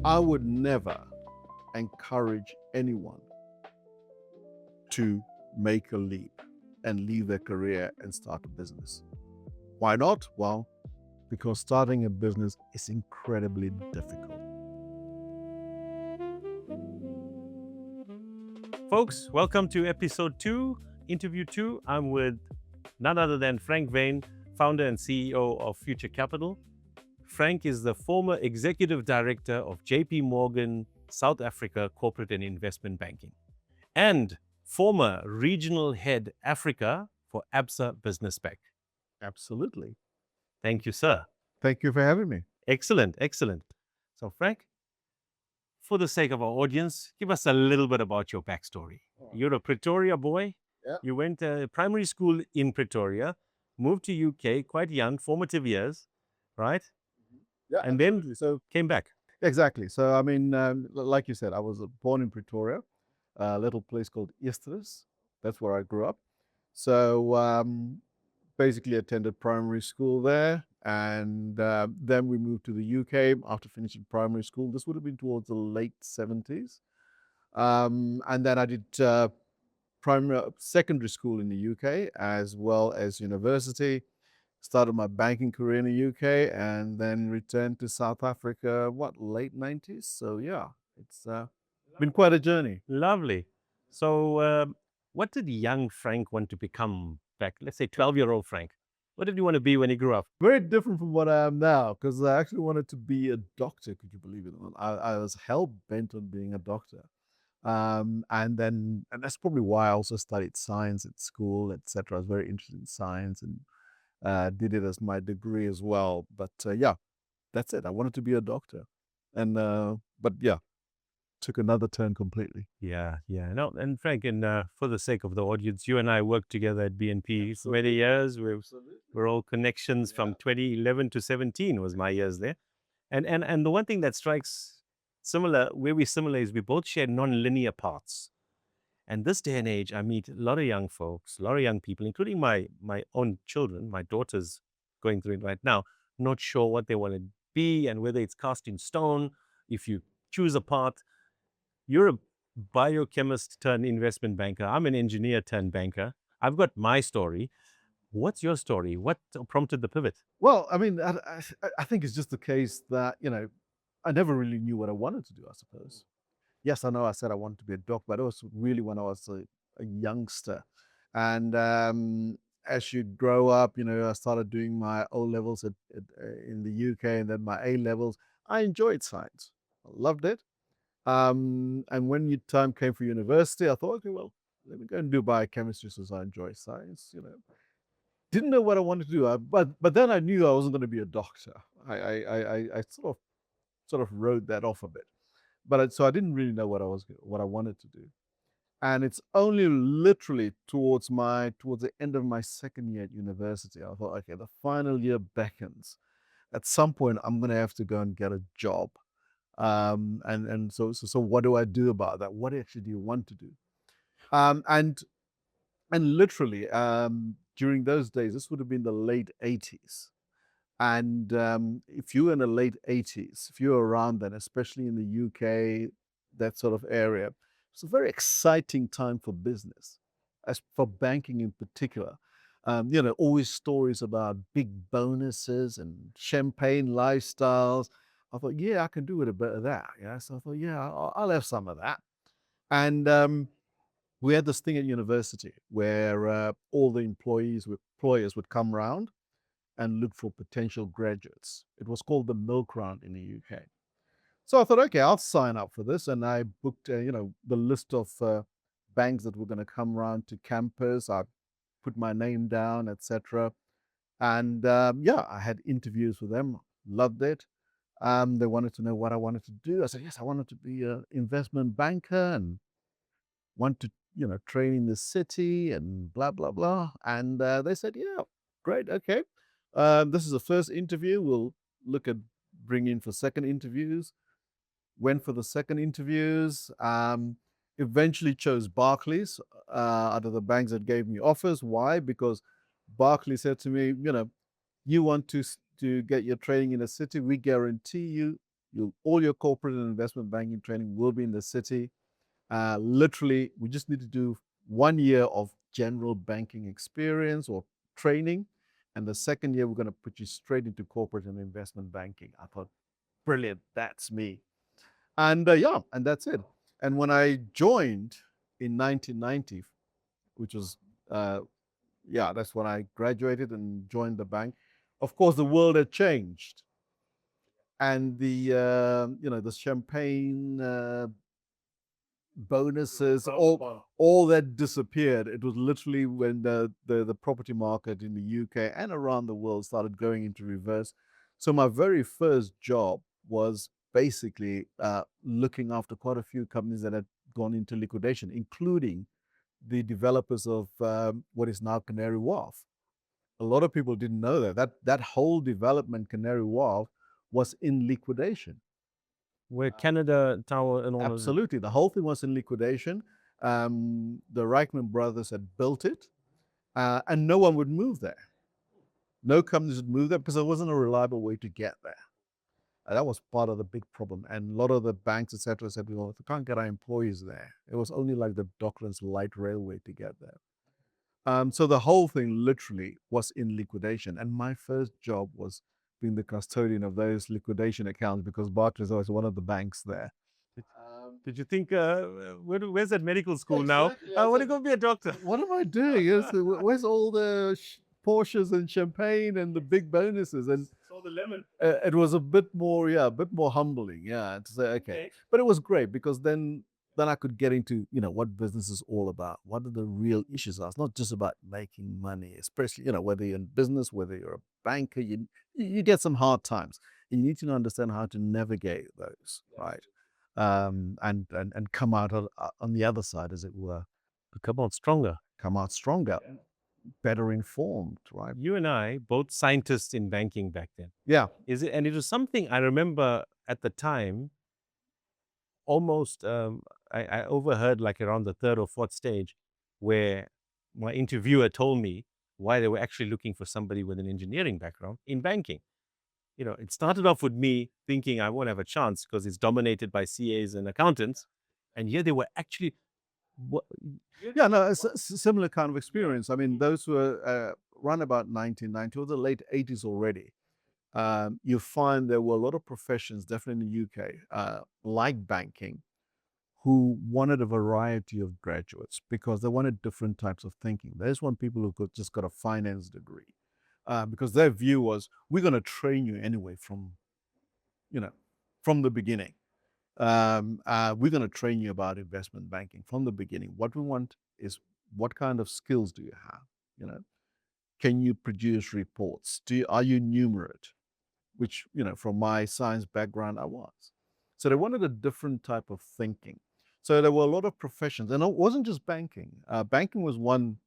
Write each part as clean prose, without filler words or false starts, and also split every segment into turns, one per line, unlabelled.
I would never encourage anyone to make a leap and leave their career and start a business. Why not? Well, because starting a business is incredibly difficult.
Folks, welcome to episode 2, interview 2. I'm with none other than Frank Vane, founder and CEO of Future Capital. Frank is the former executive director of JP Morgan South Africa Corporate and Investment Banking and former regional head Africa for ABSA Business Bank.
Absolutely.
Thank you, sir.
Thank you for having me.
Excellent, excellent. So, Frank, for the sake of our audience, give us a little bit about your backstory. You're a Pretoria boy.
Yeah.
You went to primary school in Pretoria, moved to UK quite young, formative years, right?
Yeah,
And then
absolutely. So
came back.
exactly. So I mean, like you said, I was born in Pretoria, a little place called Easterus. That's where I grew up. So basically attended primary school there, and then we moved to the UK after finishing primary school. This would have been towards the late 70s. And then I did secondary school in the UK as well as university. Started my banking career in the UK and then returned to South Africa, late 90s? So yeah, it's been quite a journey.
Lovely. So, what did young Frank want to become back, let's say 12-year-old Frank? What did you want to be when he grew up?
Very different from what I am now, because I actually wanted to be a doctor. Could you believe it or not? I was hell bent on being a doctor. And that's probably why I also studied science at school, etc. I was very interested in science and did it as my degree as well. But yeah, that's it. I wanted to be a doctor. And but yeah, took another turn completely.
Yeah, yeah. No, and Frank, and for the sake of the audience, you and I worked together at BNP for many
Absolutely.
years.
Absolutely.
We're all connections from
Yeah.
2011 to 17 was my years there. And the one thing that strikes similar, where we similar, is we both share non-linear paths. And this day and age, I meet a lot of young folks, a lot of young people, including my own children. My daughter's going through it right now, not sure what they want to be and whether it's cast in stone. If you choose a path, you're a biochemist turned investment banker. I'm an engineer turned banker. I've got my story. What's your story? What prompted the pivot?
Well, I mean, I think it's just the case that, I never really knew what I wanted to do, I suppose. Yes, I know I said I wanted to be a doc, but it was really when I was a youngster. And as you grow up, I started doing my O levels in the UK and then my A levels. I enjoyed science. I loved it. And when time came for university, I thought, okay, well, let me go and do biochemistry since I enjoy science. Didn't know what I wanted to do, but then I knew I wasn't going to be a doctor. I sort of wrote that off a bit, so I didn't really know what I wanted to do. And it's only literally towards the end of my second year at university, I thought, okay, the final year beckons. At some point, I'm going to have to go and get a job. So what do I do about that? What actually do you want to do? Um, and and literally during those days, this would have been the late 80s. And if you were in the late 80s, if you were around then, especially in the UK, that sort of area, it's a very exciting time for business, as for banking in particular. Always stories about big bonuses and champagne lifestyles. I thought, yeah, I can do with a bit of that. Yeah, so I thought, yeah, I'll have some of that. And we had this thing at university where all the employers would come round and look for potential graduates. It was called the milk round in the UK. So I thought, okay, I'll sign up for this, and I booked, the list of banks that were going to come round to campus. I put my name down, etc. And yeah, I had interviews with them. Loved it. They wanted to know what I wanted to do. I said, yes, I wanted to be an investment banker and want to, train in the city and blah, blah, blah. And they said, yeah, great. Okay. This is the first interview. We'll look at bringing in for second interviews. Went for the second interviews. Eventually chose Barclays out of the banks that gave me offers. Why? Because Barclays said to me, you want to get your training in a city, we guarantee All your corporate and investment banking training will be in the city. Literally, we just need to do 1 year of general banking experience or training. And the second year, we're going to put you straight into corporate and investment banking. I thought, brilliant, that's me. And yeah, and that's it. And when I joined in 1990, which was, yeah, that's when I graduated and joined the bank. Of course, the world had changed. And the champagne bonuses, all that disappeared. It was literally when the property market in the UK and around the world started going into reverse. So my very first job was basically looking after quite a few companies that had gone into liquidation, including the developers of what is now Canary Wharf. A lot of people didn't know that whole development, Canary Wharf, was in liquidation.
Where Canada Tower and all of that.
Absolutely. The whole thing was in liquidation. The Reichman brothers had built it, and no one would move there. No companies would move there because there wasn't a reliable way to get there. That was part of the big problem. And a lot of the banks, etc., said, well, if we can't get our employees there, it was only like the Docklands Light Railway to get there. So the whole thing literally was in liquidation. And my first job was being the custodian of those liquidation accounts because Barclays was one of the banks there.
Did you think, where's that medical school now?
Exactly.
I want to go be a doctor.
What am I doing? Where's all the Porsches and champagne and the big bonuses? And
Saw the lemon.
it was a bit more, yeah, a bit more humbling, yeah, to say, okay. But it was great because then I could get into, what business is all about. What are the real issues are? It's not just about making money, especially, whether you're in business, whether you're a banker, you get some hard times. You need to understand how to navigate those, right? And come out on the other side, as it were.
Come on, stronger.
Come out stronger, better informed, right?
You and I, both scientists in banking back then.
Yeah.
And it was something I remember at the time, almost, I overheard like around the third or fourth stage where my interviewer told me why they were actually looking for somebody with an engineering background in banking. It started off with me thinking I won't have a chance because it's dominated by CAs and accountants. And here they were actually,
Yeah, no, it's a similar kind of experience. I mean, those were around about 1990 or the late 80s already. You find there were a lot of professions, definitely in the UK, like banking, who wanted a variety of graduates because they wanted different types of thinking. There's one people who just got a finance degree because their view was, we're going to train you anyway from the beginning. We're going to train you about investment banking from the beginning. What we want is, what kind of skills do you have? Can you produce reports? Are you numerate? Which, from my science background, I was. So they wanted a different type of thinking. So there were a lot of professions, and it wasn't just banking. Banking was one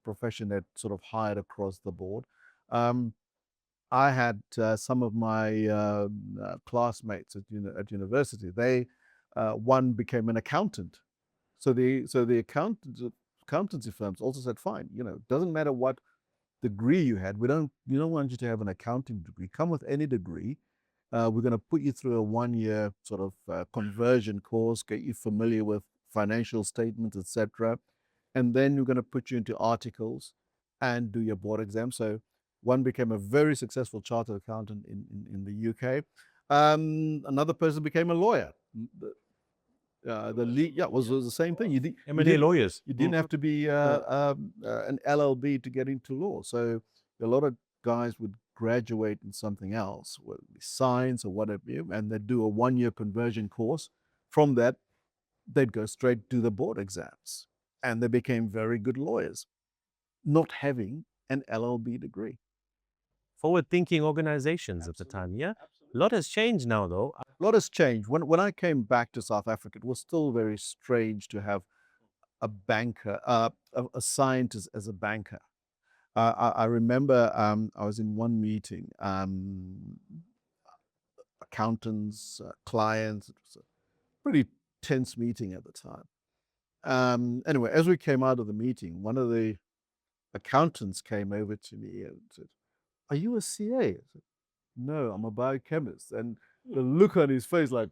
profession that sort of hired across the board. I had some of my classmates at university. One became an accountant. So the accountancy firms also said, fine, doesn't matter what degree you had. We don't want you to have an accounting degree. Come with any degree. We're going to put you through a 1-year sort of conversion course, get you familiar with financial statements, etc. And then we're going to put you into articles and do your board exam. So one became a very successful chartered accountant in the UK. Another person became a lawyer. Was the same thing.
M&A lawyers.
You didn't have to be an LLB to get into law. So a lot of guys would graduate in something else, whether it be science or whatever, and they'd do a 1-year conversion course. From that, they'd go straight to the board exams, and they became very good lawyers, not having an LLB degree.
Forward-thinking organizations at the time, yeah? A lot has changed now, though.
A lot has changed. When I came back to South Africa, it was still very strange to have a banker, a scientist as a banker. I remember I was in one meeting, accountants, clients. It was a pretty tense meeting at the time. Anyway, as we came out of the meeting, one of the accountants came over to me and said, "Are you a CA?" I said, "No, I'm a biochemist." And the look on his face, like,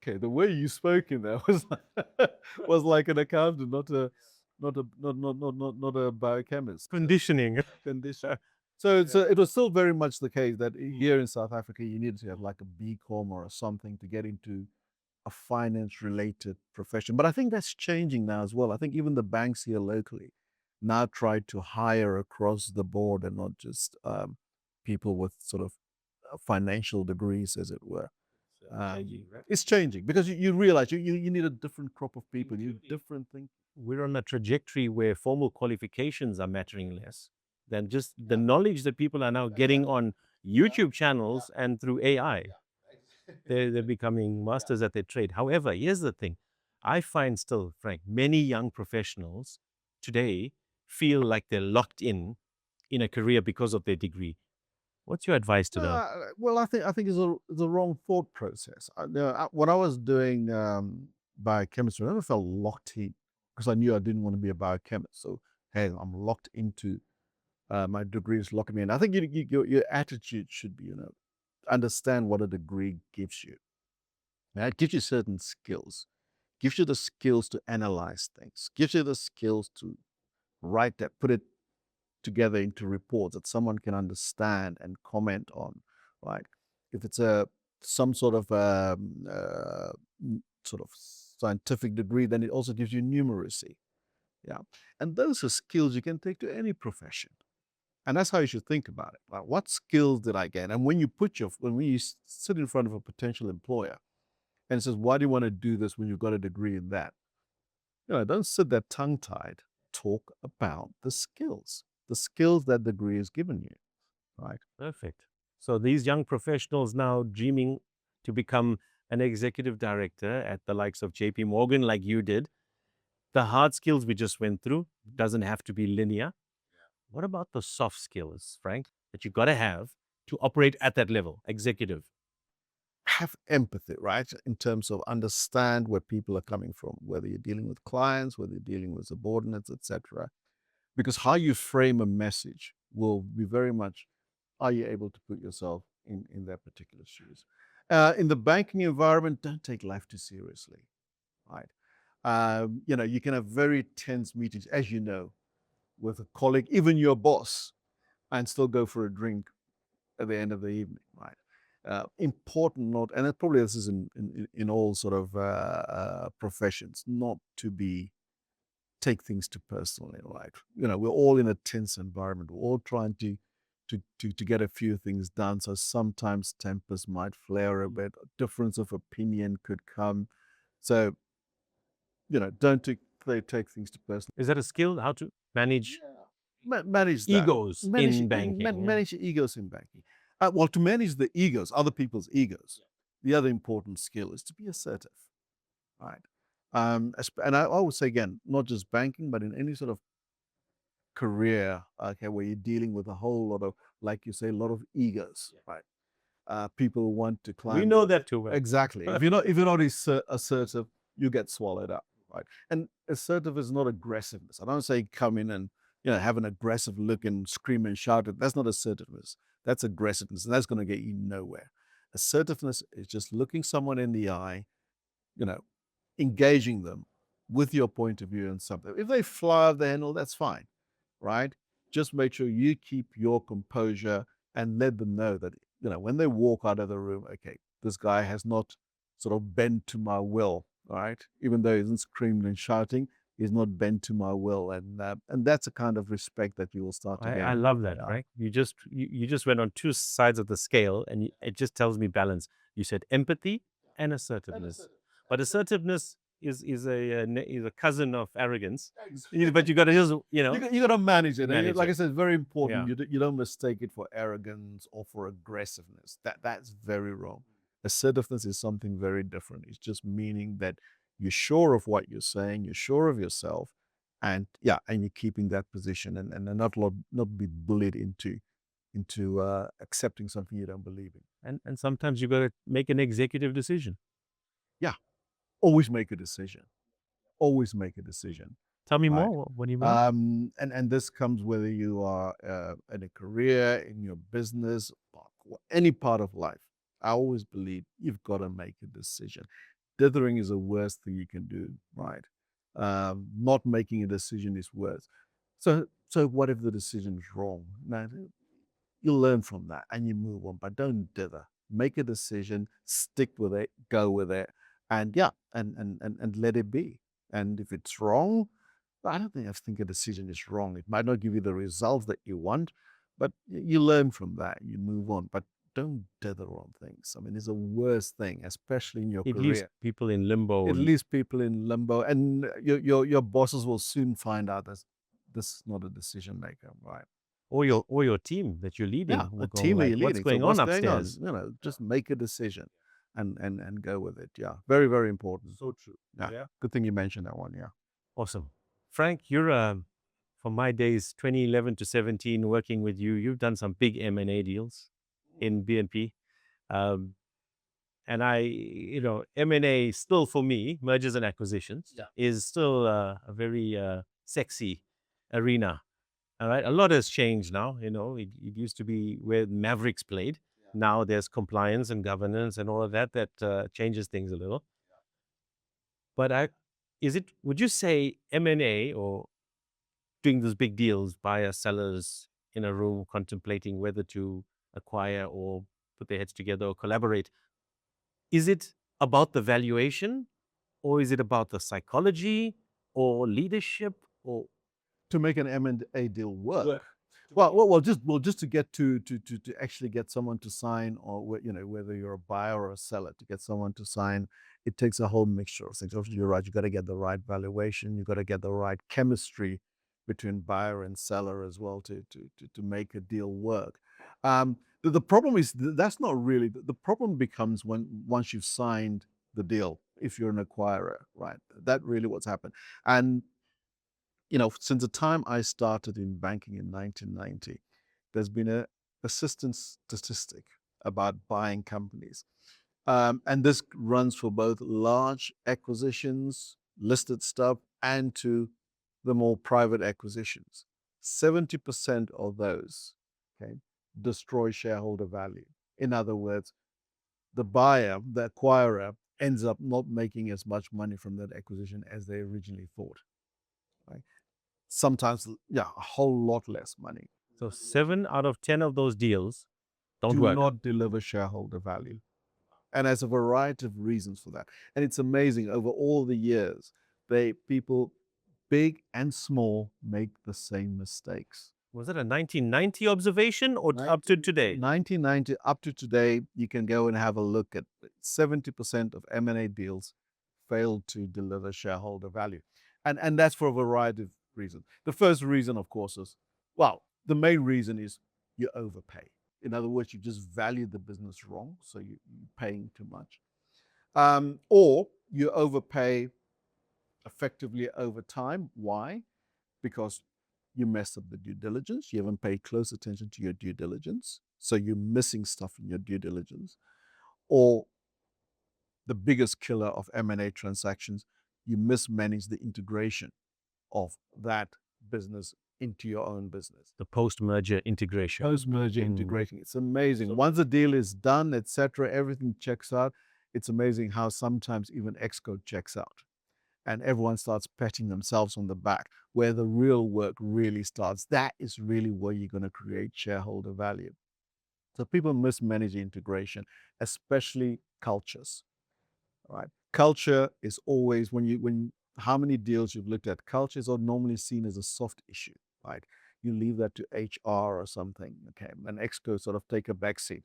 okay, the way you spoke in there was like, was like an accountant, not a biochemist.
Conditioning.
Condition. So it was still very much the case that here in South Africa you needed to have like a BCom or something to get into a finance related profession. But I think that's changing now as well. I think even the banks here locally now try to hire across the board and not just people with sort of financial degrees, as it were.
Changing, right?
It's changing because you realize you need a different crop of people, you different things.
We're on a trajectory where formal qualifications are mattering less than just the knowledge that people are now getting on YouTube channels and through AI. They're becoming masters at their trade. However, here's the thing. I find still, Frank, many young professionals today feel like they're locked in a career because of their degree. What's your advice to them?
Well, I think it's a wrong thought process. When I was doing biochemistry, I never felt locked in because I knew I didn't want to be a biochemist. So hey, I'm locked into my degree is locking me in. I think your attitude should be, understand what a degree gives you. Now, it gives you certain skills, gives you the skills to analyze things, gives you the skills to write that, put it together into reports that someone can understand and comment on, right? If it's a some sort of sort of scientific degree, then it also gives you numeracy, yeah. And those are skills you can take to any profession, and that's how you should think about it. Like, what skills did I get? And when you sit in front of a potential employer and it says, "Why do you want to do this when you've got a degree in that?" Don't sit there tongue tied. Talk about the skills that degree has given you, right?
Perfect. So these young professionals now dreaming to become an executive director at the likes of JP Morgan, like you did. The hard skills we just went through doesn't have to be linear. What about the soft skills, Frank, that you got to have to operate at that level, executive?
Have empathy, right? In terms of understand where people are coming from, whether you're dealing with clients, whether you're dealing with subordinates, etc. Because how you frame a message will be very much, are you able to put yourself in their particular shoes? In the banking environment, don't take life too seriously, right? You can have very tense meetings, as you know, with a colleague, even your boss, and still go for a drink at the end of the evening, right? Important not, and it probably this is in all sort of professions, not to be take things too personally, right? We're all in a tense environment. We're all trying to get a few things done. So sometimes tempers might flare a bit. A difference of opinion could come. So don't take things too personally.
Is that a skill? How to manage
Manage that.
egos in banking? Yeah.
Manage your egos in banking. Well, to manage the egos, other people's egos, the other important skill is to be assertive, right? And I always say again, not just banking, but in any sort of career, okay, where you're dealing with a whole lot of, like you say, a lot of egos, right? People want to
We
climb.
know that too well.
Exactly. If you're not assertive, you get swallowed up, right? And assertive is not aggressiveness. I don't say come in and have an aggressive look and scream and shout. That's not assertiveness. That's aggressiveness, and that's going to get you nowhere. Assertiveness is just looking someone in the eye, you know, engaging them with your point of view and something. If they fly off the handle, that's fine, right? Just make sure you keep your composure and let them know that, when they walk out of the room, okay, this guy has not sort of bent to my will, right? Even though he isn't screaming and shouting, he's not bent to my will. And that's a kind of respect that you will start to
I
gain.
love that,
Yeah.
Frank. You just went on two sides of the scale, and it just tells me balance. You said empathy and assertiveness, but assertiveness is a cousin of arrogance. But you got to just
You got to manage it.
manage
Like I
it.
said, it's very important.
Yeah.
You don't mistake it for arrogance or for aggressiveness. That's very wrong. Assertiveness is something very different. It's just meaning that you're sure of what you're saying, you're sure of yourself, and yeah, and you're keeping that position and not be bullied into accepting something you don't believe in.
And sometimes you got to make an executive decision.
Yeah, always make a decision. Always make a decision.
Tell me
Right.
more. What do you mean?
And this comes whether you are in a career, in your business, or any part of life. I always believe you've got to make a decision. Dithering is the worst thing you can do, right? Not making a decision is worse. So what if the decision is wrong? Now, you learn from that and you move on, but don't dither. Make a decision, stick with it, go with it, and yeah, and let it be. And if it's wrong, I think a decision is wrong. It might not give you the results that you want, but you learn from that. You move on, but don't dither on things. I mean, it's the worst thing, especially in your
It leaves
career.
people in limbo,
It leaves people in limbo, and your bosses will soon find out that this is not a decision maker, right?
or your team that you're
Yeah,
leading will
a
go
team that
like,
you're
"What's
leading. So
going on
what's going on?
upstairs?"
Just make a decision and go with it. Yeah. Very, very important.
So true.
Yeah.
Yeah.
Good thing you mentioned that one. Yeah.
Awesome. Frank, you're from my days 2011 to 17 working with you, you've done some big M&A deals in BNP. Um, and M&A still for me, mergers and acquisitions, is still a very sexy arena. All right. A lot has changed now. It used to be where Mavericks played. Now there's compliance and governance and all of that changes things a little. But would you say M&A or doing those big deals, buyers, sellers in a room contemplating whether to acquire or put their heads together or collaborate, is it about the valuation or is it about the psychology or leadership or
To make an M&A deal work.
work?
Well, just to get to actually get someone to sign, or whether you're a buyer or a seller, to get someone to sign, it takes a whole mixture of things. Obviously, you're right. You got to get the right valuation. You got to get the right chemistry between buyer and seller as well to make a deal work. The problem is that's not really the problem becomes once you've signed the deal. If you're an acquirer, right? That really what's happened. And since the time I started in banking in 1990, there's been a persistent statistic about buying companies. And this runs for both large acquisitions, listed stuff, and to the more private acquisitions. 70% of those, okay, destroy shareholder value. In other words, the buyer, the acquirer, ends up not making as much money from that acquisition as they originally thought. Right? Sometimes, yeah, a whole lot less money.
So 7 out of 10 of those deals don't
Do
work.
not deliver shareholder value. And there's a variety of reasons for that. And it's amazing over all the years, people big and small make the same mistakes.
Was it a 1990 observation or up to today?
1990 up to today, you can go and have a look at 70% of M&A deals fail to deliver shareholder value. And that's for a variety of reasons. The first reason, of course, is, well, the main reason is you overpay. In other words, you just value the business wrong, so you're paying too much. Or you overpay effectively over time. Why? Because you messed up the due diligence. You haven't paid close attention to your due diligence. So you're missing stuff in your due diligence. Or the biggest killer of M&A transactions, you mismanage the integration of that business into your own business.
The post-merger integration.
Post-merger integration. It's amazing. Once the deal is done, etc., everything checks out. It's amazing how sometimes even Xcode checks out. And everyone starts patting themselves on the back, where the real work really starts. That is really where you're going to create shareholder value. So people mismanage integration, especially cultures. Right? Culture is always when how many deals you've looked at, cultures are normally seen as a soft issue, right? You leave that to HR or something, okay? And Exco sort of take a backseat.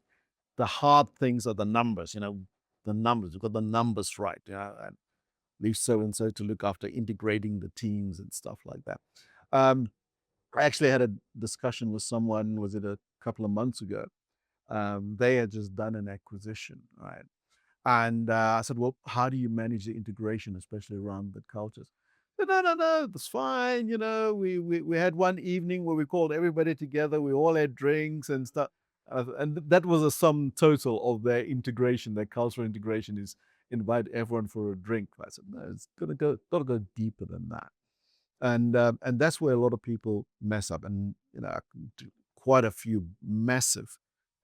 The hard things are the numbers, the numbers. You've got the numbers right, and leave so and so to look after integrating the teams and stuff like that. I actually had a discussion with someone, was it a couple of months ago? They had just done an acquisition, right? And I said, well, how do you manage the integration, especially around the cultures? Said, no, that's fine. We had one evening where we called everybody together. We all had drinks and stuff. And that was a sum total of their integration, their cultural integration is invite everyone for a drink. I said, no, it's gotta go deeper than that. And that's where a lot of people mess up. And quite a few massive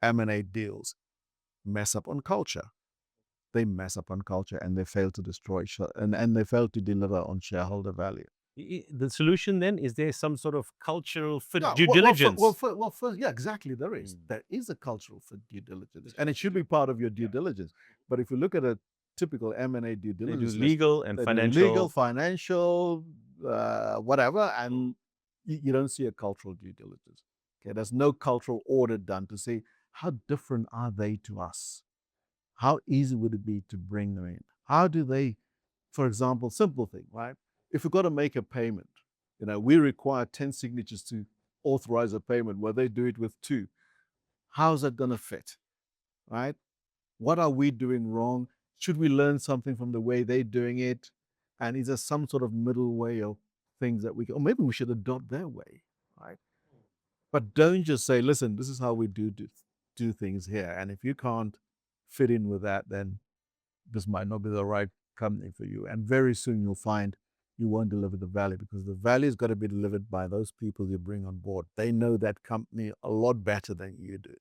M&A deals mess up on culture. They mess up on culture and they fail to destroy and they fail to deliver on shareholder value.
The solution then is there some sort of cultural fit
Yeah,
due diligence?
first, yeah, exactly. There is.
Mm.
There is a cultural fit due diligence, and it should be part of your due diligence. But if you look at a typical M&A due
They do
diligence list,
legal and
they do legal,
financial.
financial, whatever, and you don't see a cultural due diligence. Okay, there's no cultural audit done to say how different are they to us. How easy would it be to bring them in? How do they, for example, simple thing, right? If we've got to make a payment, we require 10 signatures to authorize a payment where they do it with two. How's that going to fit, right? What are we doing wrong? Should we learn something from the way they're doing it? And is there some sort of middle way of things that we can, or maybe we should adopt their way, right? But don't just say, listen, this is how we do things here. And if you can't fit in with that, then this might not be the right company for you. And very soon you'll find you won't deliver the value because the value has got to be delivered by those people you bring on board. They know that company a lot better than you do,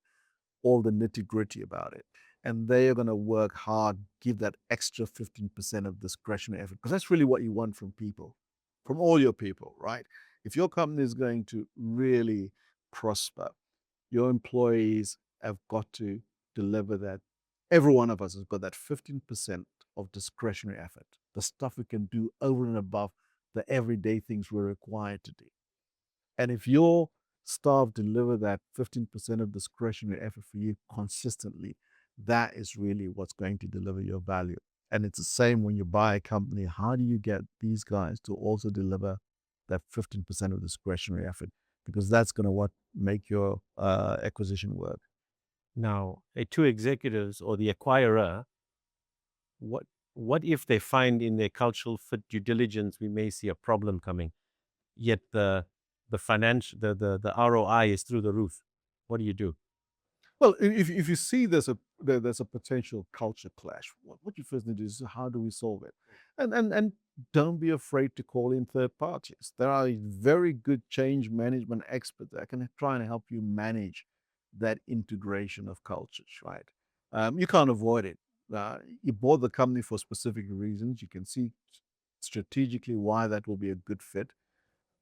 all the nitty gritty about it. And they are going to work hard, give that extra 15% of discretionary effort because that's really what you want from people, from all your people, right? If your company is going to really prosper, your employees have got to deliver that. Every one of us has got that 15% of discretionary effort, the stuff we can do over and above the everyday things we're required to do. And if your staff deliver that 15% of discretionary effort for you consistently, that is really what's going to deliver your value. And it's the same when you buy a company. How do you get these guys to also deliver that 15% of discretionary effort? Because that's going to what make your acquisition work.
Now, two executives or the acquirer, what what if they find in their cultural fit due diligence we may see a problem coming, yet the financial the ROI is through the roof? What do you do?
Well, if you see there's a potential culture clash, what you first need to do is how do we solve it, and don't be afraid to call in third parties. There are very good change management experts that can try and help you manage that integration of cultures. Right, you can't avoid it. You bought the company for specific reasons. You can see strategically why that will be a good fit,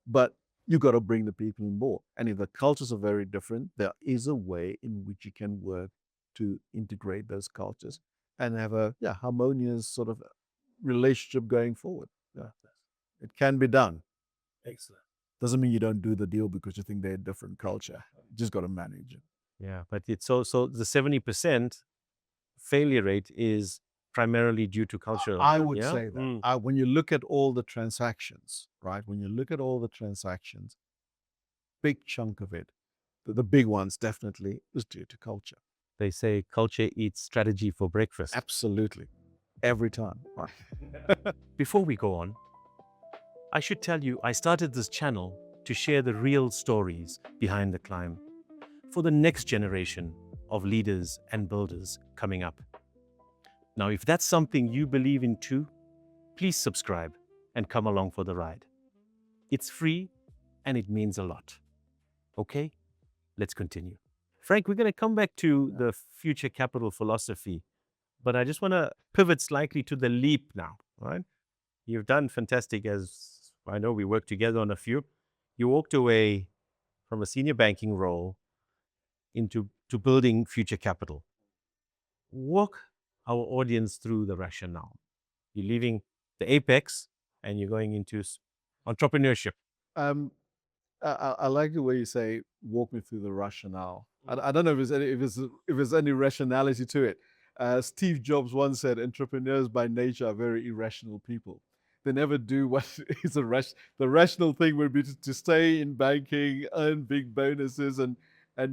but you got to bring the people on board. And if the cultures are very different, there is a way in which you can work to integrate those cultures and have a harmonious sort of relationship going forward. Yeah, it can be done.
Excellent.
Doesn't mean you don't do the deal because you think they're a different culture. You just got to manage it.
Yeah, but it's so the 70% failure rate is primarily due to cultural.
I would
Yeah.
say that when you look at all the transactions, right? When you look at all the transactions, big chunk of it, the big ones definitely is due to culture.
They say culture eats strategy for breakfast.
Absolutely. Every time. Right.
Before we go on, I should tell you I started this channel to share the real stories behind the climb for the next generation of leaders and builders coming up. Now, if that's something you believe in too, please subscribe and come along for the ride. It's free and it means a lot. Okay, let's continue. Frank, we're going to come back to the future capital philosophy, but I just want to pivot slightly to the leap now, right? You've done fantastic, as I know we worked together on a few. You walked away from a senior banking role into building future capital. Walk our audience through the rationale. You're leaving the apex and you're going into entrepreneurship.
Um, I like the way you say, walk me through the rationale. I don't know if there's any rationality to it. Steve Jobs once said, entrepreneurs by nature are very irrational people. They never do what is the rational thing would be to stay in banking, earn big bonuses, and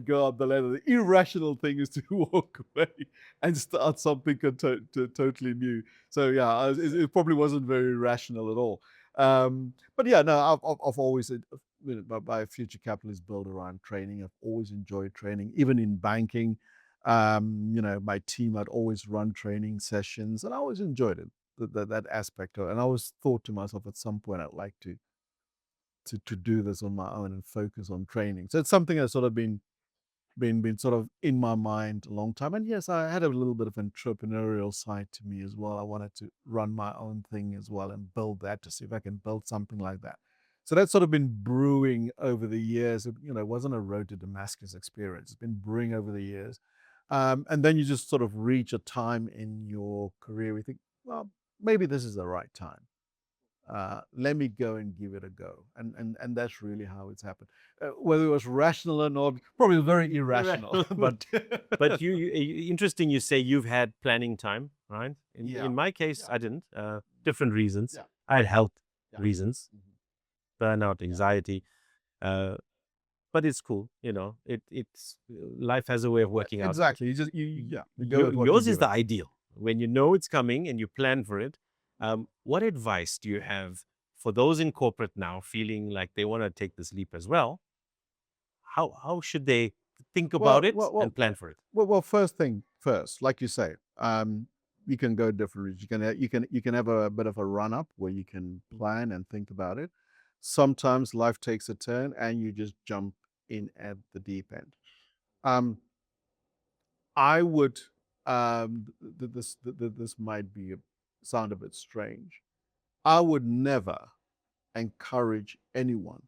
go up the ladder. The irrational thing is to walk away and start something totally new. So yeah, it probably wasn't very rational at all. But yeah, no, I've always my future capital is built around training. I've always enjoyed training, even in banking. My team, I'd always run training sessions, and I always enjoyed it, that aspect of it. And I always thought to myself, at some point, I'd like to do this on my own and focus on training. So it's something that's sort of been been sort of in my mind a long time. And yes, I had a little bit of entrepreneurial side to me as well. I wanted to run my own thing as well and build that to see if I can build something like that. So that's sort of been brewing over the years. It wasn't a road to Damascus experience. It's been brewing over the years. And then you just sort of reach a time in your career where you think, well, maybe this is the right time. Let me go and give it a go. And that's really how it's happened. Whether it was rational or not, probably very irrational.
but interesting. You say you've had planning time, right?
Yeah,
In my case, I didn't. Different reasons.
yeah,
I had health
yeah.
reasons, burnout, anxiety. Uh, but it's cool. It's life has a way of working out.
Exactly. You go with what
Yours
you're
is the
given.
ideal when you know it's coming and you plan for it. What advice do you have for those in corporate now feeling like they want to take this leap as well? How should they think about
Well,
it
well, well,
and plan for it?
well. First thing first, like you say, you can go different routes. You can have a bit of a run up where you can plan and think about it. Sometimes life takes a turn and you just jump in at the deep end. Um, I would. This might sound a bit strange. I would never encourage anyone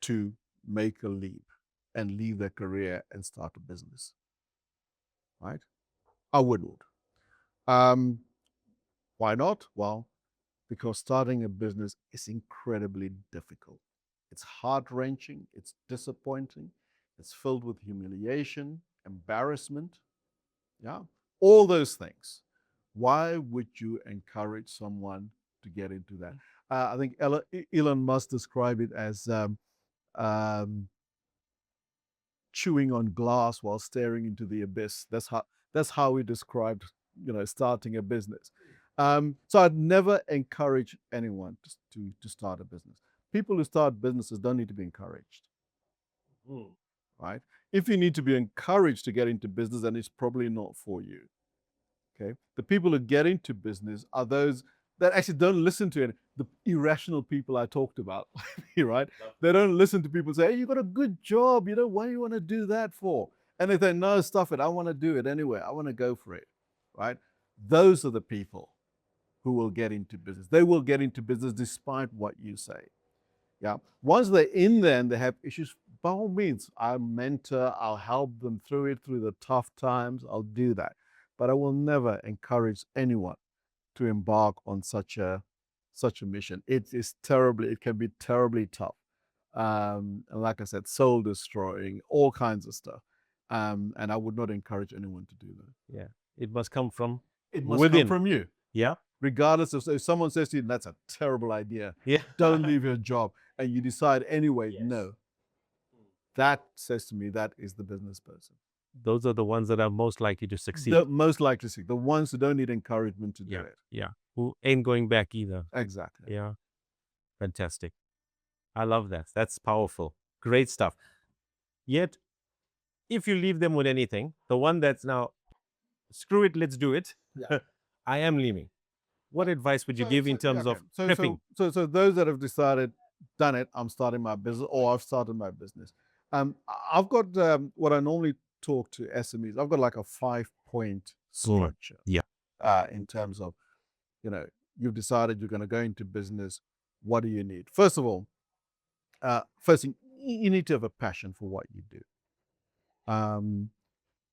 to make a leap and leave their career and start a business. Right? I wouldn't. Um, why not? Well, because starting a business is incredibly difficult. It's heart wrenching, it's disappointing, it's filled with humiliation, embarrassment, yeah, all those things. Why would you encourage someone to get into that? I think Elon Musk described it as um, chewing on glass while staring into the abyss. That's how he described starting a business. So I'd never encourage anyone to start a business. People who start businesses don't need to be encouraged, right? If you need to be encouraged to get into business, then it's probably not for you. Okay. The people who get into business are those that actually don't listen to it. The irrational people I talked about, right? They don't listen to people say, hey, you got a good job. What do you want to do that for? And if they know stuff it, I want to do it anyway. I want to go for it, right? Those are the people who will get into business. They will get into business despite what you say. Yeah. Once they're in there and they have issues, by all means, I'll mentor, I'll help them through it, through the tough times. I'll do that. But I will never encourage anyone to embark on such a mission. It can be terribly tough. And like I said, soul destroying, all kinds of stuff. And I would not encourage anyone to do that.
Yeah, it must come from
It must come
within.
from you.
Yeah,
Regardless of if someone says to you, that's a terrible idea,
yeah.
don't leave your job, and you decide anyway,
Yes.
no, that says to me that is the business person.
Those are the ones that are most likely to succeed.
The most likely to, the ones who don't need encouragement to do
Yeah,
it.
yeah. Who ain't going back either.
Exactly.
Yeah, fantastic. I love that. That's powerful. Great stuff. Yet, if you leave them with anything, the one that's now, screw it, let's do it.
Yeah.
I am leaving. What advice would you give in terms of prepping?
So those that have decided, done it, I'm starting my business, or I've started my business. I've got what I normally talk to SMEs. I've got like a 5-point structure.
Yeah.
In terms of, you've decided you're going to go into business. What do you need? First of all, first thing, you need to have a passion for what you do.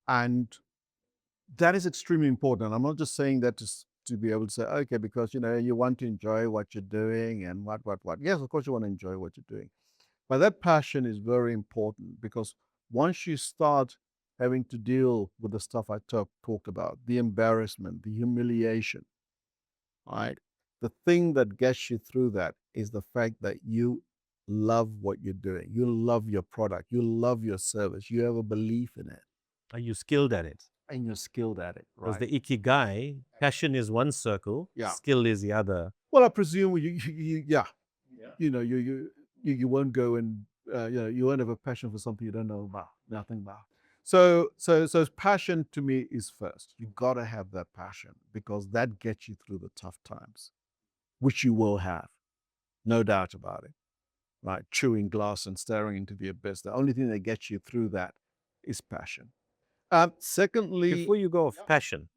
And that is extremely important. And I'm not just saying that to be able to say, okay, because you want to enjoy what you're doing and what. Yes, of course you want to enjoy what you're doing. But that passion is very important, because once you start having to deal with the stuff I talked about, the embarrassment, the humiliation, right? The thing that gets you through that is the fact that you love what you're doing. You love your product. You love your service. You have a belief in it.
Are you skilled at it?
And you're skilled at it,
Because
right?
the ikigai, passion is one circle,
Yeah.
skill is the other.
Well, I presume yeah. You won't go and you won't have a passion for something you don't know about, nothing about. So passion to me is first. You got to have that passion, because that gets you through the tough times, which you will have, no doubt about it. right? Chewing glass and staring into the abyss. The only thing that gets you through that is passion. Secondly,
Before you go off passion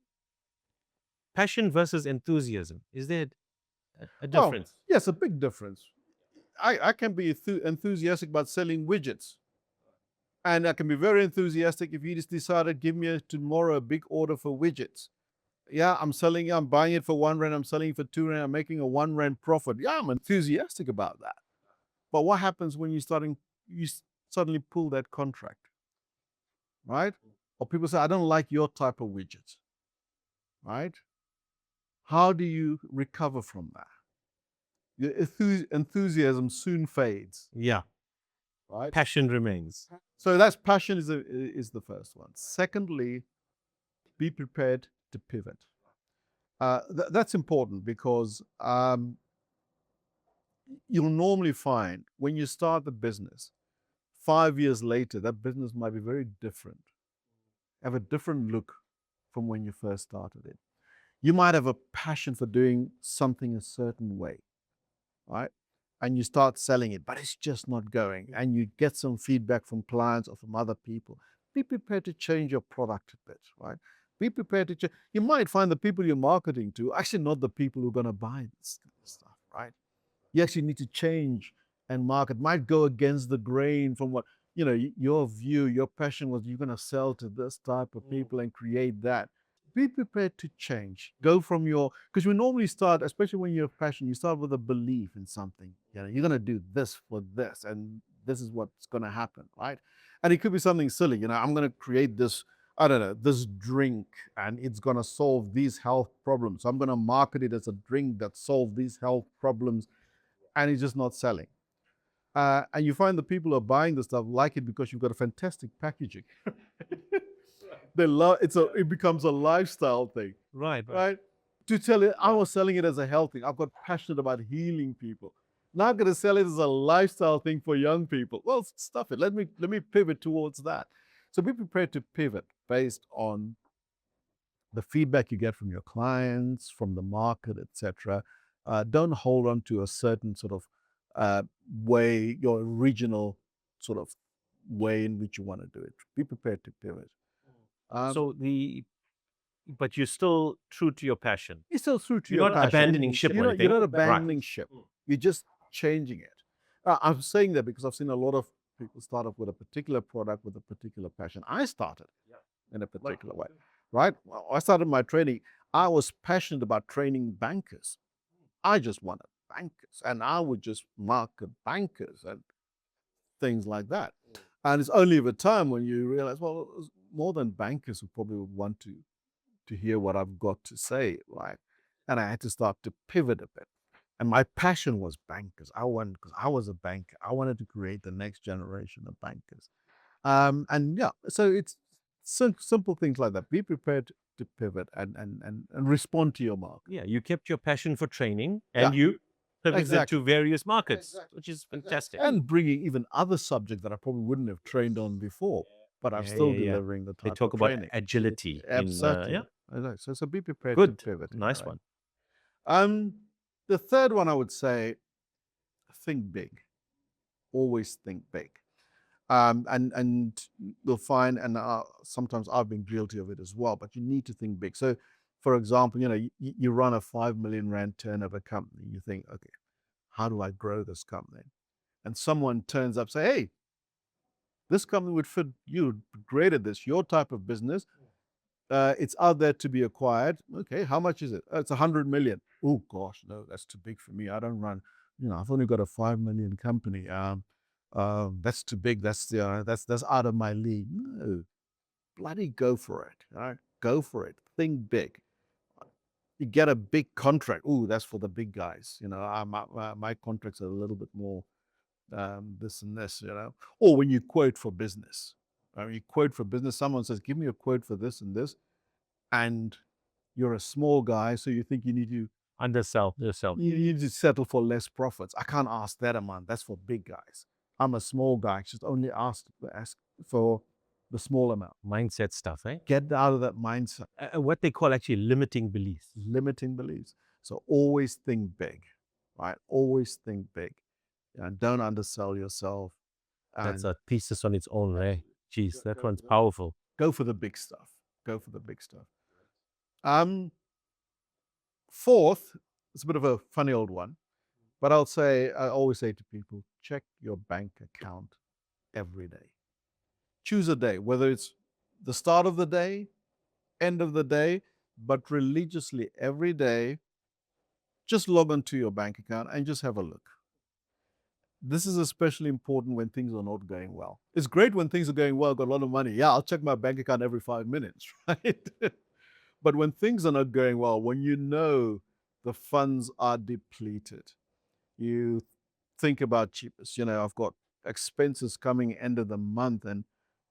versus enthusiasm, is there a
oh,
difference?
yes, a big difference. I can be enthusiastic about selling widgets. And I can be very enthusiastic if you just decided, give me tomorrow a big order for widgets. Yeah, I'm buying it for 1 rand, I'm selling it for 2 rand, I'm making a 1 rand profit. Yeah, I'm enthusiastic about that. But what happens when you suddenly pull that contract, right? Or people say, I don't like your type of widget, right? How do you recover from that? Your enthusiasm soon fades,
Yeah,
right?
passion remains.
So that's passion is the first one. Secondly, be prepared to pivot. That's important because you'll normally find when you start the business, 5 years later, that business might be very different, have a different look from when you first started it. You might have a passion for doing something a certain way, right? And you start selling it, but it's just not going. And you get some feedback from clients or from other people. Be prepared to change your product a bit, right? Be prepared to change. You might find the people you're marketing to are actually not the people who are going to buy this stuff, right? You actually need to change and market. Might go against the grain from what your view, your passion was. You're going to sell to this type of people and create that. Be prepared to change. Go from because we normally start, especially when you have passion, you start with a belief in something. You're going to do this for this, and this is what's going to happen, right? And it could be something silly. I'm going to create this, I don't know, this drink, and it's going to solve these health problems. So I'm going to market it as a drink that solves these health problems, and it's just not selling. And you find the people who are buying the stuff like it because you've got a fantastic packaging. They love it becomes a lifestyle thing,
Right, right.
right? To tell it, I was selling it as a health thing. I've got passionate about healing people. Now I'm going to sell it as a lifestyle thing for young people. Well, stuff it. Let me pivot towards that. So be prepared to pivot based on the feedback you get from your clients, from the market, etc. Don't hold on to a certain sort of way, your original sort of way in which you want to do it. Be prepared to pivot. Um,
So but you're still true to your passion.
you're still true to
You're
your
not
passion.
abandoning ship or
You're
anything.
not
Right.
abandoning ship. You're just changing it. I'm saying that because I've seen a lot of people start off with a particular product with a particular passion. I started in a particular way, right? Well, I started my training. I was passionate about training bankers. I just wanted bankers, and I would just market bankers and things like that. And it's only over time when you realize, well, more than bankers who probably would want to hear what I've got to say, right? And I had to start to pivot a bit. And my passion was bankers. Because I was a banker. I wanted to create the next generation of bankers. And yeah, so it's simple things like that. Be prepared to pivot and respond to your market.
Yeah, you kept your passion for training
Yeah,
and you pivoted
exactly.
to various markets, which is fantastic.
And bringing even other subjects that I probably wouldn't have trained on before, but I'm
Yeah,
still
yeah, yeah.
delivering the
They
type
talk
of
about
training.
agility in
Absolutely.
yeah,
I know. So be prepared to
good.
pivot.
Nice
Right?
one.
The third one I would say, think big. Always think big. And you'll find, and sometimes I've been guilty of it as well, but you need to think big. So, for example, you run a 5 million rand turnover company. You think, okay, how do I grow this company? And someone turns up, say, hey, this company would fit you great at this, your type of business. It's out there to be acquired. Okay, how much is it? It's 100 million. Oh gosh, no, that's too big for me. I don't run. I've only got a 5 million company. That's too big. That's out of my league. No, bloody go for it. All right, go for it. Think big. You get a big contract. Oh, that's for the big guys. My contracts are a little bit more this and this. Or when you quote for business. You quote for business. Someone says, "Give me a quote for this and this," and you're a small guy, so you think you need to
Undersell yourself.
settle for less profits. I can't ask that amount. That's for big guys. I'm a small guy. Just only ask for the small amount.
Mindset stuff, eh?
Get out of that mindset,
What they call actually limiting beliefs.
limiting beliefs. So always think big, right? Always think big. and don't undersell yourself,
That's
and
a thesis on its own, eh? Jeez, that one's powerful.
go for the big stuff. Go for the big stuff. Um, Fourth, it's a bit of a funny old one, but I always say to people, check your bank account every day. Choose a day, whether it's the start of the day, end of the day, but religiously every day, just log onto your bank account and just have a look. This is especially important when things are not going well. It's great when things are going well, got a lot of money. Yeah, I'll check my bank account every 5 minutes, right? But when things are not going well, when you know the funds are depleted, you think about cheapest. I've got expenses coming end of the month, and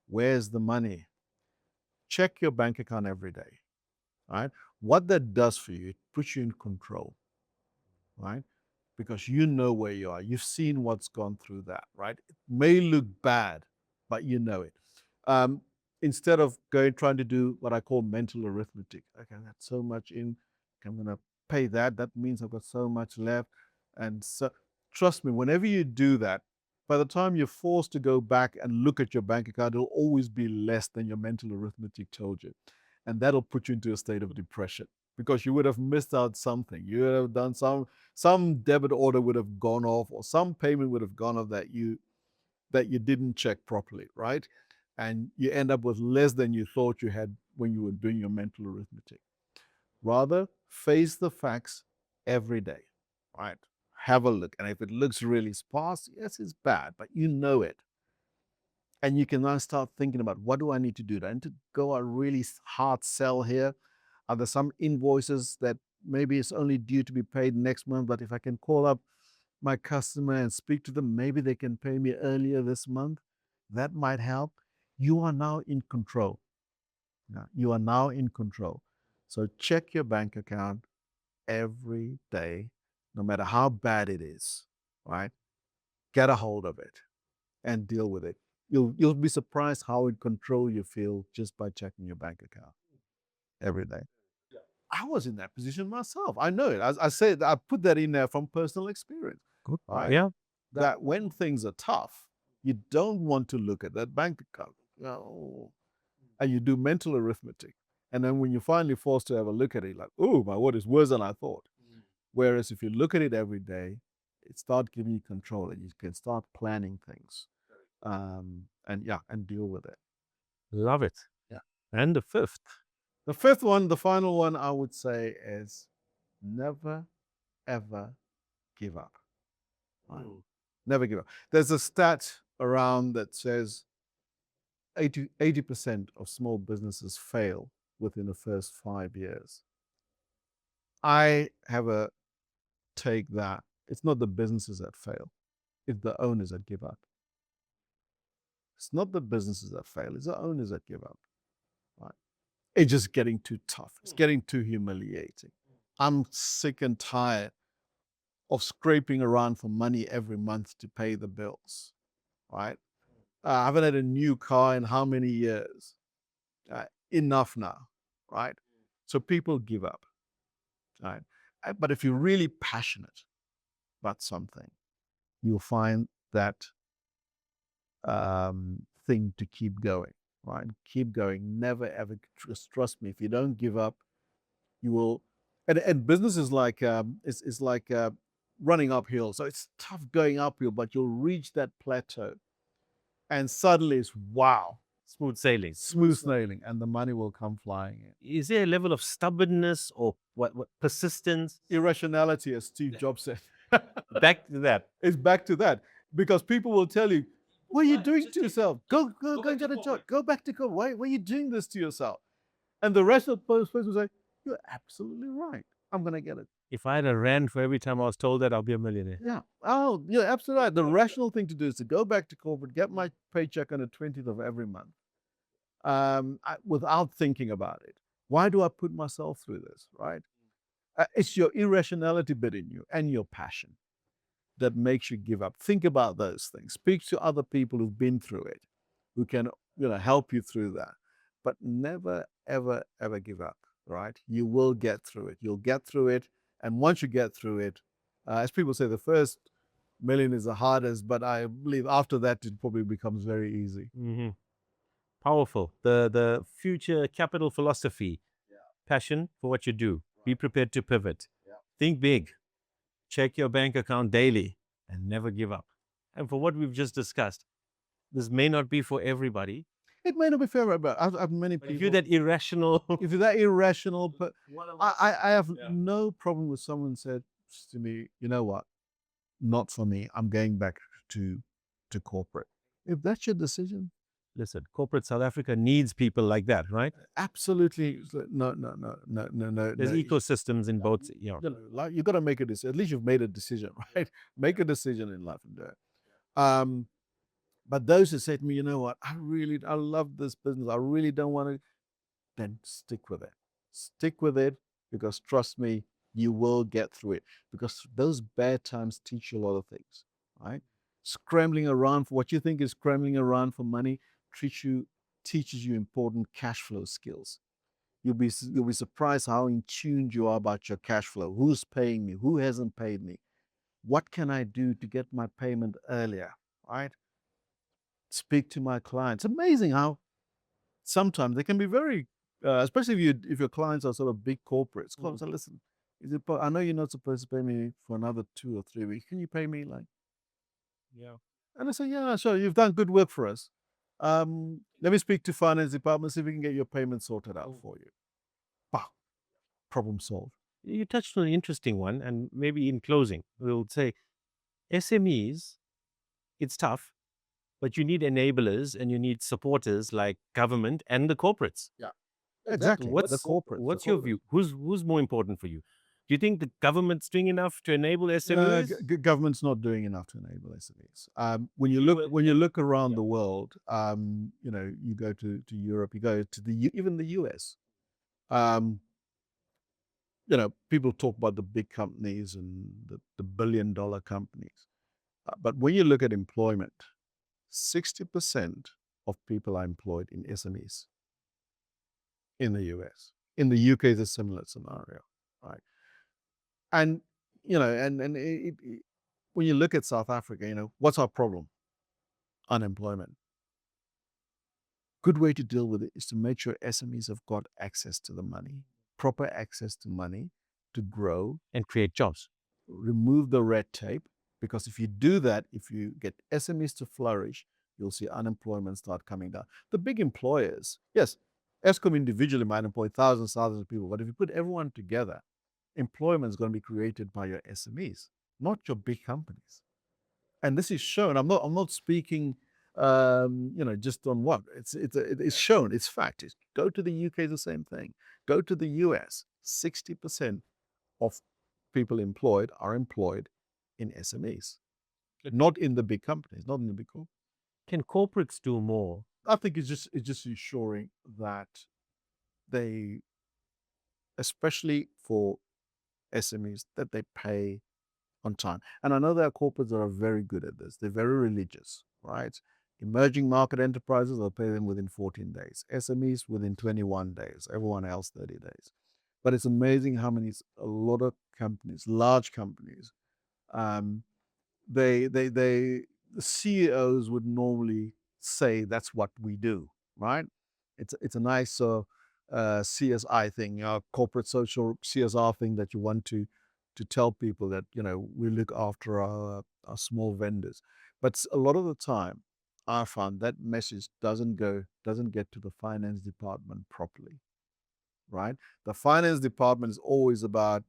where's the money? Check your bank account every day, right? What that does for you, it puts you in control, right? Because you know where you are. You've seen what's gone through that, right? It may look bad, but you know it. Um, Instead of trying to do what I call mental arithmetic. Okay, that's so much in. Okay, I'm going to pay that. That means I've got so much left. And so, trust me, whenever you do that, by the time you're forced to go back and look at your bank account, it'll always be less than your mental arithmetic told you. And that'll put you into a state of depression because you would have missed out something. You would have done some debit order would have gone off, or some payment would have gone off that you didn't check properly, right? And you end up with less than you thought you had when you were doing your mental arithmetic. Rather, face the facts every day, right? Have a look. And if it looks really sparse, yes, it's bad, but you know it. And you can now start thinking about, what do I need to do? Do I need to go a really hard sell here? Are there some invoices that maybe it's only due to be paid next month, but if I can call up my customer and speak to them, maybe they can pay me earlier this month? That might help. You are now in control. Now, you are now in control. So check your bank account every day, no matter how bad it is, right? Get a hold of it and deal with it. You'll be surprised how in control you feel just by checking your bank account every day. I was in that position myself. I know it. I said I put that in there from personal experience,
Good.
right?
Yeah.
That when things are tough, you don't want to look at that bank account. And you do mental arithmetic. And then when you're finally forced to have a look at it, like, oh, my word, is worse than I thought. Whereas if you look at it every day, it starts giving you control and you can start planning things, and deal with it.
Love it.
Yeah.
And the fifth.
The fifth one, the final one, I would say is never, ever give up. Right? Never give up. There's a stat around that says 80% of small businesses fail within the first 5 years. I have a take that it's not the businesses that fail, it's the owners that give up. It's not the businesses that fail, it's the owners that give up. Right? It's just getting too tough. It's getting too humiliating. I'm sick and tired of scraping around for money every month to pay the bills. Right? I haven't had a new car in how many years? Enough now. Right? So people give up. Right? But if you're really passionate about something, you'll find that thing to keep going, right? Keep going. Never ever trust me. If you don't give up, you will. And business is like is like running uphill. So it's tough going uphill, but you'll reach that plateau, and suddenly it's wow,
Smooth sailing.
smooth sailing, and the money will come flying in.
Is there a level of stubbornness or what persistence?
Irrationality, as Steve Jobs said.
Back to that.
It's back to that because people will tell you, "What are you doing to yourself? Go and get a job. Go back to COVID. Why are you doing this to yourself?" And the rest of the person will say, "You're absolutely right. I'm going to get it."
If I had a rand for every time I was told that, I'll be a millionaire.
Yeah. Oh, you're absolutely right. The rational thing to do is to go back to corporate, get my paycheck on the 20th of every month, without thinking about it. Why do I put myself through this? Right? It's your irrationality bit in you and your passion that makes you give up. Think about those things. Speak to other people who've been through it, who can help you through that. But never, ever, ever give up. Right? You will get through it. You'll get through it, and once you get through it, as people say, the first million is the hardest, but I believe after that it probably becomes very easy.
Hmm. Powerful. The future capital philosophy: passion for what you do. Be prepared to pivot. Think big. Check your bank account daily and never give up. And for what we've just discussed, this may not be for everybody,
It may not be fair, but I've many
but if you're
people.
that irrational,
If you're that irrational, but
one of
I,
us,
I have
yeah.
no problem with someone said to me, you know what, not for me. I'm going back to to corporate. If that's your decision,
Listen, corporate South Africa needs people like that, right?
absolutely no, no, no, no, no, no,
There's
no.
ecosystems in both,
Like you got to make a decision. At least you've made a decision, right? Make a decision in life and do it. Um, but those who say to me, you know what, I love this business. I really don't want to. Then stick with it. Stick with it because trust me, you will get through it. Because those bad times teach you a lot of things, right? Scrambling around for what you think is scrambling around for money teaches you important cash flow skills. You'll be surprised how in tune you are about your cash flow. Who's paying me? Who hasn't paid me? What can I do to get my payment earlier? Right? Speak to my clients. Amazing how sometimes they can be very, especially if your clients are sort of big corporates. Clients say, listen, I know you're not supposed to pay me for another 2 or 3 weeks. Can you pay me like?
yeah.
And I say, yeah, sure. You've done good work for us. Let me speak to finance department, see if we can get your payment sorted out for you. Bah, problem solved.
You touched on an interesting one, and maybe in closing, we'll say SMEs, it's tough, but you need enablers and you need supporters like government and the corporates.
Yeah, exactly. The corporates.
What's your view? Who's more important for you? Do you think the government's doing enough to enable SMEs?
Government's not doing enough to enable SMEs.
Well,
When you look around the world, you go to Europe, you go to even the US. Um, people talk about the big companies and the billion-dollar companies, but when you look at employment, 60% of people are employed in SMEs in the US. In the UK, it's a similar scenario, right? And when you look at South Africa, what's our problem? Unemployment. Good way to deal with it is to make sure SMEs have got access to the money, proper access to money to grow,
and create jobs.
remove the red tape. Because if you do that, if you get SMEs to flourish, you'll see unemployment start coming down. The big employers, yes, Eskom individually might employ thousands of people, but if you put everyone together, employment is going to be created by your SMEs, not your big companies. And this is shown. I'm not speaking, just on what it's shown. It's fact. Go to the UK, the same thing. Go to the US. 60% of people employed are employed in SMEs, not in the big companies, not in the big corp.
Can corporates do more?
I think it's just ensuring that they, especially for SMEs, that they pay on time. And I know there are corporates that are very good at this. They're very religious, right? Emerging market enterprises, they'll pay them within 14 days. SMEs within 21 days. Everyone else 30 days. But it's amazing how a lot of companies, large companies, um, the CEOs would normally say that's what we do, right? It's a nice CSI thing, corporate social CSR thing that you want to tell people that we look after our small vendors, but a lot of the time, I found that message doesn't get to the finance department properly, right? The finance department is always about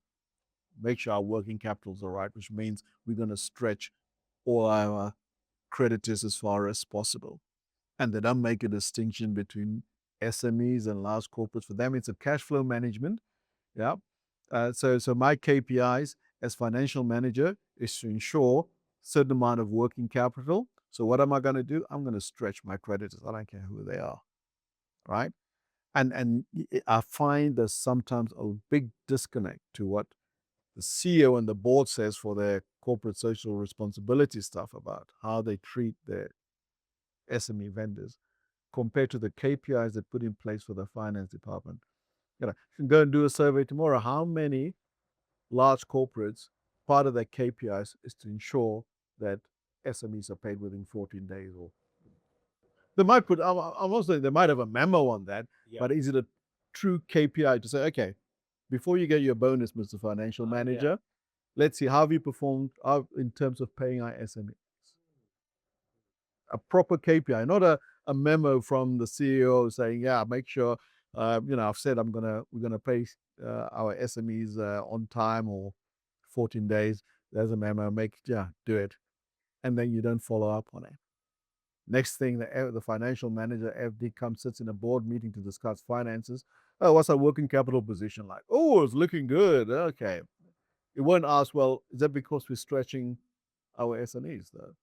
make sure our working capitals are right, which means we're going to stretch all our creditors as far as possible. And they don't make a distinction between SMEs and large corporates. For them, it's a cash flow management. Yeah. So my KPIs as financial manager is to ensure certain amount of working capital. So what am I going to do? I'm going to stretch my creditors. I don't care who they are, right? And I find there's sometimes a big disconnect to what the CEO and the board says for their corporate social responsibility stuff about how they treat their SME vendors compared to the KPIs they put in place for the finance department. You can go and do a survey tomorrow. How many large corporates, part of their KPIs is to ensure that SMEs are paid within 14 days, or they might put. I'm also saying they might have a memo on that,
Yeah.
but is it a true KPI to say, okay, before you get your bonus, Mr. Financial
Yeah.
Manager, let's see how have you performed in terms of paying our SMEs. A proper KPI, not a memo from the CEO saying, yeah, make sure, I've said we're gonna pay our SMEs on time or 14 days. There's a memo, do it, and then you don't follow up on it. Next thing, the financial manager, FD, sits in a board meeting to discuss finances. Oh, what's our working capital position like? Oh, it's looking good. Okay. It won't ask, well, is that because we're stretching our SMEs though?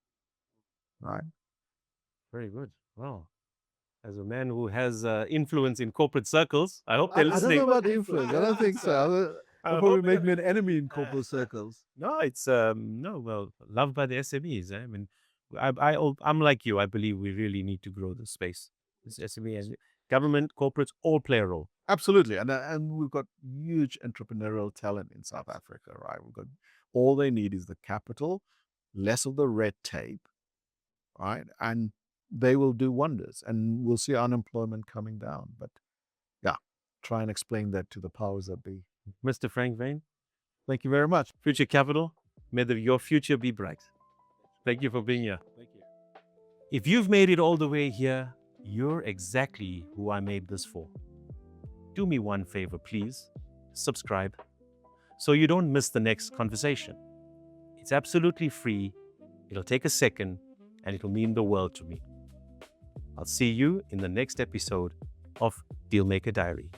Right.
Very good. Wow. As a man who has influence in corporate circles, I hope they're
I don't know
listening.
about influence. I don't think so. I'll probably make me an enemy in corporate circles.
No, it's no, well, loved by the SMEs. I mean, I'm like you. I believe we really need to grow this space. This SME and government, corporates all play a role.
Absolutely, and we've got huge entrepreneurial talent in South Africa, right? We've got all they need is the capital, less of the red tape, right? And they will do wonders, and we'll see unemployment coming down. But yeah, try and explain that to the powers that be.
Mr. Frank Vane,
Thank you very much.
Future Capital, may your future be bright. Thank you for being here. Thank you. If you've made it all the way here, you're exactly who I made this for. Do me one favor, please. Subscribe so you don't miss the next conversation. It's absolutely free. It'll take a second and it'll mean the world to me. I'll see you in the next episode of Dealmaker Diary.